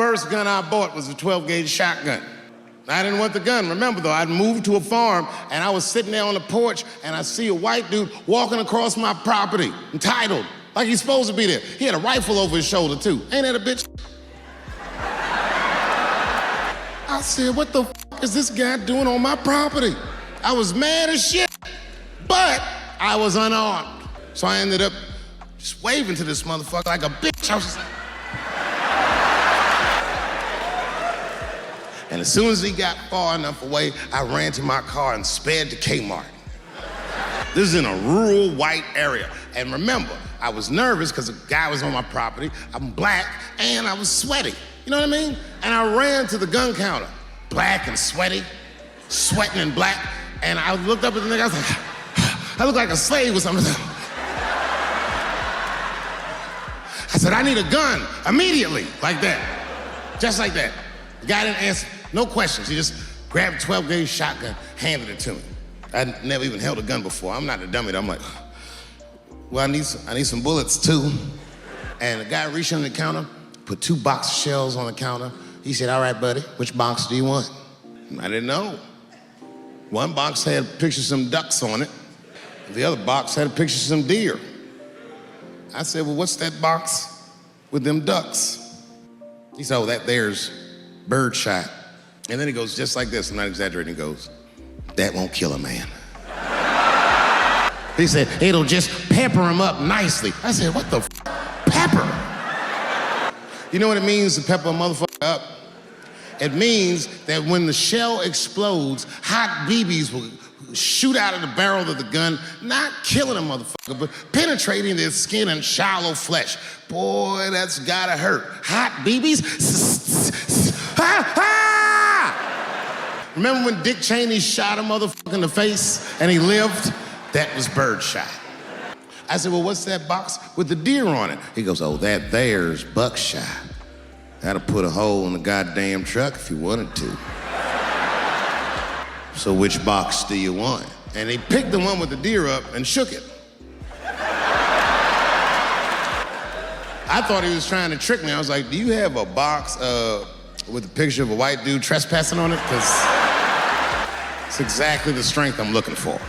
First gun I bought was a 12-gauge shotgun. I didn't want the gun. Remember, though, I'd moved to a farm, and I was sitting there on the porch, and I see a white dude walking across my property, entitled, like he's supposed to be there. He had a rifle over his shoulder, too. Ain't that a bitch? I said, what the f is this guy doing on my property? I was mad as shit, but I was unarmed. So I ended up just waving to this motherfucker like a bitch. I was just like... And as soon as he got far enough away, I ran to my car and sped to Kmart. This is in a rural white area. And remember, I was nervous because a guy was on my property, I'm black, and I was sweaty. You know what I mean? And I ran to the gun counter, black and sweaty, sweating and black, and I looked up at the nigga, I was like, I look like a slave or something. I said, I need a gun, immediately, like that, just like that. The guy didn't answer, no questions. He just grabbed a 12-gauge shotgun, handed it to me. I'd never even held a gun before. I'm not a dummy. I'm like, well, I need some bullets too. And the guy reached under the counter, put 2 box of shells on the counter. He said, all right, buddy, which box do you want? I didn't know. One box had a picture of some ducks on it. The other box had a picture of some deer. I said, well, what's that box with them ducks? He said, oh, that there's birdshot. And then he goes just like this, I'm not exaggerating, he goes, that won't kill a man. He said, it'll just pepper him up nicely. I said, what the f? Pepper? You know what it means to pepper a motherfucker up? It means that when the shell explodes, hot BBs will shoot out of the barrel of the gun, not killing a motherfucker, but penetrating their skin and shallow flesh. Boy, that's gotta hurt. Hot BBs? Ha ha! Remember when Dick Cheney shot a motherfucker in the face and he lived? That was birdshot. I said, well, what's that box with the deer on it? He goes, oh, that there's buckshot. That'll put a hole in the goddamn truck if you wanted to. So which box do you want? And he picked the one with the deer up and shook it. I thought he was trying to trick me. I was like, do you have a box with a picture of a white dude trespassing on it? Because it's exactly the strength I'm looking for.